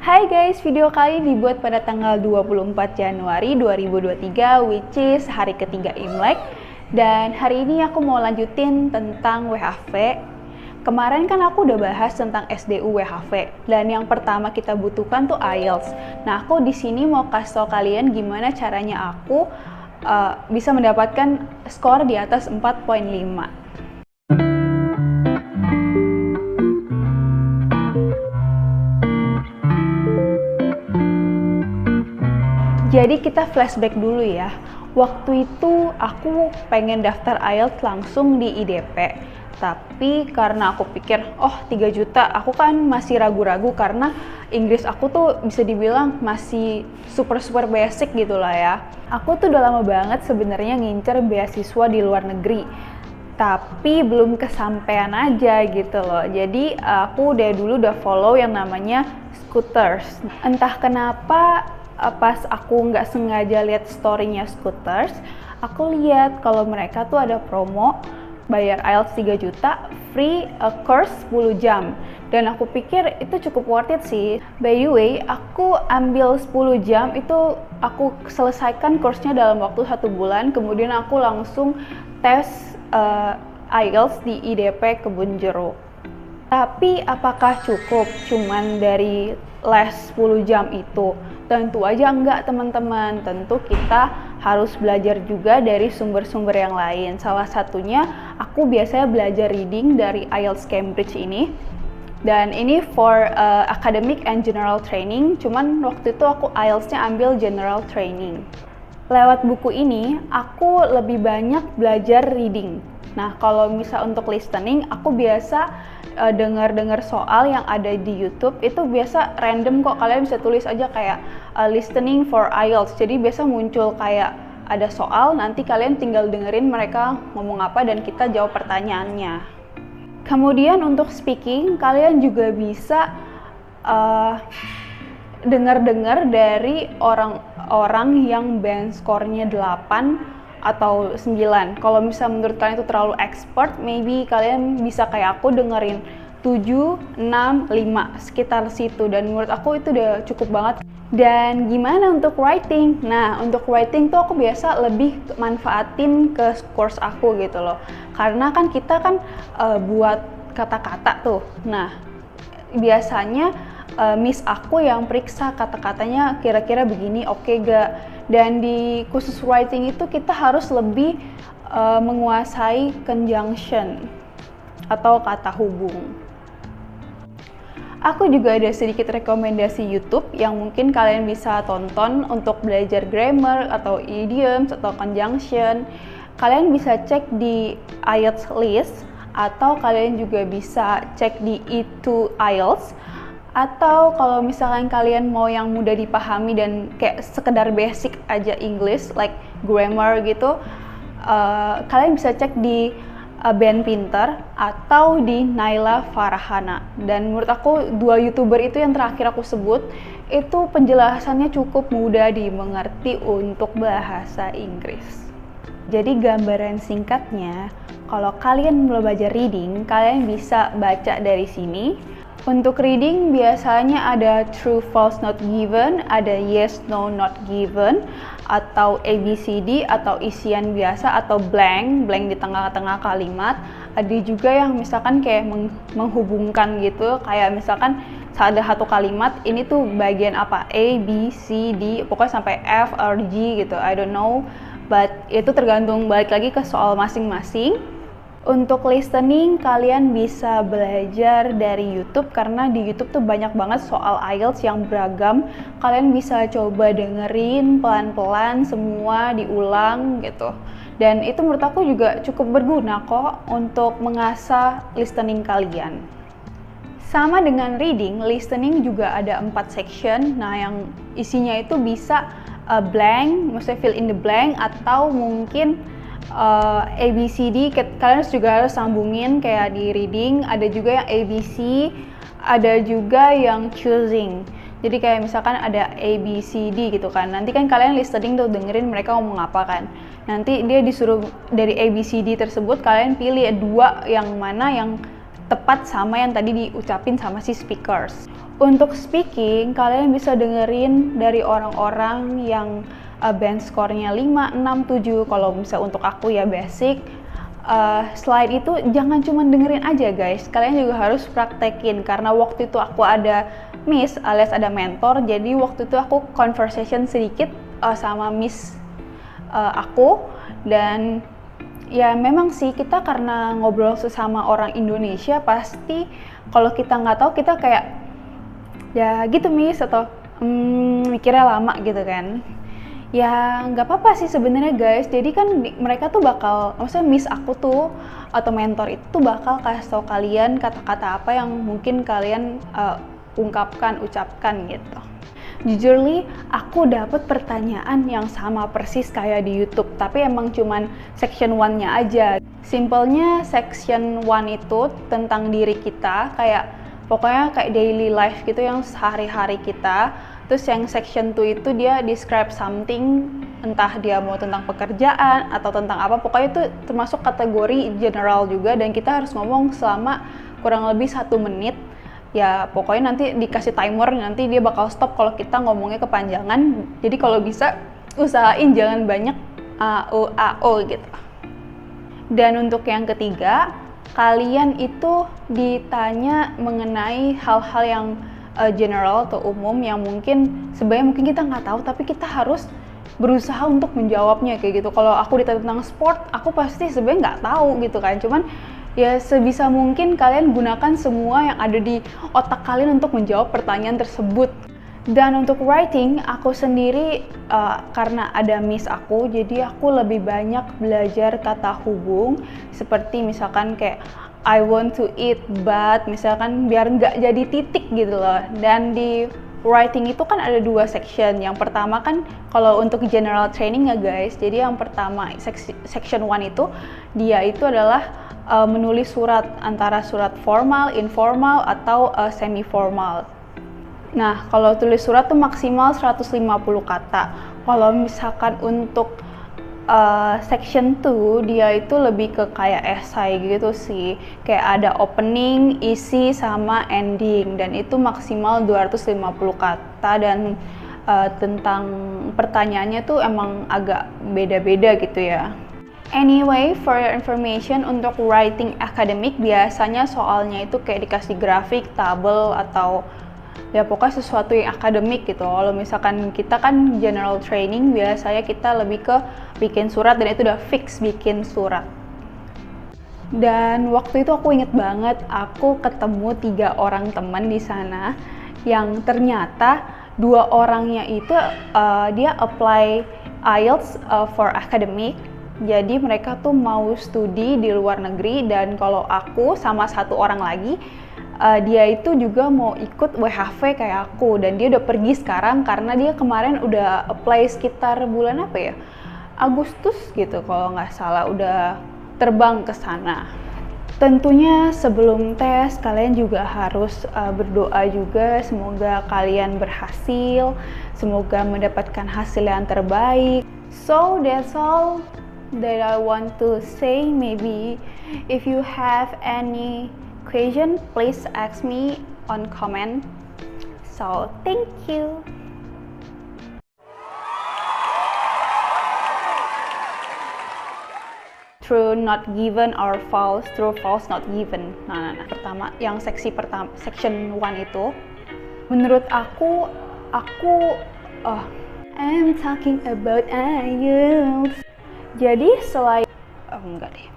Hai guys, video kali ini dibuat pada tanggal 24 Januari 2023, which is hari ketiga Imlek. Dan hari ini aku mau lanjutin tentang WHV. Kemarin kan aku udah bahas tentang SDU WHV, dan yang pertama kita butuhkan tuh IELTS. Nah, aku di sini mau kasih tau kalian gimana caranya aku bisa mendapatkan skor di atas 4.5. Jadi kita flashback dulu ya. Waktu itu aku pengen daftar IELTS langsung di IDP. Tapi karena aku pikir, 3 juta, aku kan masih ragu-ragu karena Inggris aku tuh bisa dibilang masih super basic gitu lah ya. Aku tuh udah lama banget sebenarnya ngincer beasiswa di luar negeri. Tapi belum kesampaian aja gitu loh. Jadi aku dari dulu udah follow yang namanya Scooters. Entah kenapa pas aku nggak sengaja lihat story-nya Scooters, aku lihat kalau mereka tuh ada promo bayar IELTS 3 juta, free a course 10 jam. Dan aku pikir itu cukup worth it sih. By the way, aku ambil 10 jam itu aku selesaikan course-nya dalam waktu 1 bulan, kemudian aku langsung tes IELTS di IDP Kebun Jeruk. Tapi apakah cukup cuman dari les 10 jam itu? Tentu aja enggak teman-teman, tentu kita harus belajar juga dari sumber-sumber yang lain. Salah satunya aku biasanya belajar reading dari IELTS Cambridge ini. Dan ini for academic and general training, cuman waktu itu aku IELTS-nya ambil general training. Lewat buku ini, aku lebih banyak belajar reading. Nah, kalau misal untuk listening, aku biasa dengar soal yang ada di YouTube, itu biasa random kok, kalian bisa tulis aja kayak listening for IELTS. Jadi biasa muncul kayak ada soal, nanti kalian tinggal dengerin mereka ngomong apa dan kita jawab pertanyaannya. Kemudian untuk speaking, kalian juga bisa dengar dari orang-orang yang band skornya 8 atau 9. Kalau misalnya menurut kalian itu terlalu expert, maybe kalian bisa kayak aku dengerin 7, 6, 5 sekitar situ, dan menurut aku itu udah cukup banget. Dan gimana untuk writing? Nah, untuk writing tuh aku biasa lebih manfaatin ke course aku gitu loh. Karena kan kita kan buat kata-kata tuh. Nah, biasanya miss aku yang periksa kata-katanya kira-kira begini oke gak. Dan di khusus writing itu kita harus lebih menguasai conjunction atau kata hubung. Aku juga ada sedikit rekomendasi YouTube yang mungkin kalian bisa tonton untuk belajar grammar atau idioms atau conjunction. Kalian bisa cek di IELTS list, atau kalian juga bisa cek di E2 IELTS. Atau kalau misalkan kalian mau yang mudah dipahami dan kayak sekedar basic aja English, like grammar gitu, kalian bisa cek di Ben Pinter atau di Naila Farahana. Dan menurut aku dua YouTuber itu yang terakhir aku sebut, itu penjelasannya cukup mudah dimengerti untuk bahasa Inggris. Jadi gambaran singkatnya, kalau kalian mau belajar reading, kalian bisa baca dari sini. Untuk reading biasanya ada true, false, not given, ada yes, no, not given, atau ABCD atau isian biasa, atau blank di tengah-tengah kalimat. Ada juga yang misalkan kayak menghubungkan gitu, kayak misalkan ada satu kalimat, ini tuh bagian apa, A, B, C, D, pokoknya sampai F or G gitu, I don't know, but itu tergantung balik lagi ke soal masing-masing. Untuk listening, kalian bisa belajar dari YouTube karena di YouTube tuh banyak banget soal IELTS yang beragam. Kalian bisa coba dengerin pelan-pelan semua, diulang gitu. Dan itu menurut aku juga cukup berguna kok untuk mengasah listening kalian. Sama dengan reading, listening juga ada 4 section. Nah, yang isinya itu bisa blank, maksudnya fill in the blank, atau mungkin ABCD, kalian juga harus sambungin kayak di reading. Ada juga yang ABC, ada juga yang choosing. Jadi kayak misalkan ada ABCD gitu kan, nanti kan kalian listening tuh dengerin mereka ngomong apa kan. Nanti dia disuruh dari ABCD tersebut kalian pilih 2 yang mana yang tepat sama yang tadi diucapin sama si speakers. Untuk speaking, kalian bisa dengerin dari orang-orang yang band score-nya 5, 6, 7. Kalau misalnya untuk aku ya basic. Selain itu, jangan cuma dengerin aja guys. Kalian juga harus praktekin. Karena waktu itu aku ada miss alias ada mentor. Jadi waktu itu aku conversation sedikit sama miss aku. Dan ya memang sih kita karena ngobrol sesama orang Indonesia, pasti kalau kita nggak tahu kita kayak ya gitu miss atau mikirnya lama gitu kan. Ya nggak apa-apa sih sebenarnya guys, jadi kan mereka tuh bakal, maksudnya miss aku tuh atau mentor itu tuh bakal kasih tau kalian kata-kata apa yang mungkin kalian ucapkan gitu. Jujurly, aku dapat pertanyaan yang sama persis kayak di YouTube, tapi emang cuman section 1-nya aja. Simpelnya section 1 itu tentang diri kita, pokoknya kayak daily life gitu yang sehari-hari kita. Terus yang section 2 itu dia describe something, entah dia mau tentang pekerjaan atau tentang apa, pokoknya itu termasuk kategori general juga, dan kita harus ngomong selama kurang lebih 1 menit. Ya pokoknya nanti dikasih timer, nanti dia bakal stop kalau kita ngomongnya kepanjangan. Jadi kalau bisa usahain jangan banyak AO gitu. Dan untuk yang ketiga, kalian itu ditanya mengenai hal-hal yang general atau umum yang mungkin sebenarnya mungkin kita nggak tahu, tapi kita harus berusaha untuk menjawabnya kayak gitu. Kalau aku ditanya tentang sport, aku pasti sebenarnya nggak tahu gitu kan. Cuman ya sebisa mungkin kalian gunakan semua yang ada di otak kalian untuk menjawab pertanyaan tersebut. Dan untuk writing, aku sendiri karena ada miss aku, jadi aku lebih banyak belajar kata hubung. Seperti misalkan kayak I want to eat but, misalkan biar nggak jadi titik gitu loh. Dan di writing itu kan ada 2 section. Yang pertama kan kalau untuk general training ya guys, jadi yang pertama section 1 itu dia itu adalah menulis surat, antara surat formal, informal, atau semi formal. Nah, kalau tulis surat tuh maksimal 150 kata. Kalau misalkan untuk section 2, dia itu lebih ke kayak esai gitu sih. Kayak ada opening, isi, sama ending. Dan itu maksimal 250 kata, dan tentang pertanyaannya tuh emang agak beda-beda gitu ya. Anyway, for your information, untuk writing academic biasanya soalnya itu kayak dikasih grafik, tabel, atau ya pokoknya sesuatu yang akademik gitu. Kalau misalkan kita kan general training, biasanya kita lebih ke bikin surat, dan itu udah fix bikin surat. Dan waktu itu aku inget banget, aku ketemu 3 orang teman di sana yang ternyata 2 orangnya itu dia apply IELTS for academic. Jadi mereka tuh mau studi di luar negeri, dan kalau aku sama 1 orang lagi, dia itu juga mau ikut WHV kayak aku, dan dia udah pergi sekarang karena dia kemarin udah apply sekitar bulan apa ya? Agustus gitu kalau nggak salah, udah terbang ke sana. Tentunya sebelum tes kalian juga harus berdoa juga, semoga kalian berhasil, semoga mendapatkan hasil yang terbaik. So that's all that I want to say. Maybe if you have any question, please ask me on comment. So thank you. True not given or false, true false not given. Nah, pertama yang section 1 itu menurut aku I'm talking about IELTS. Jadi selain enggak deh.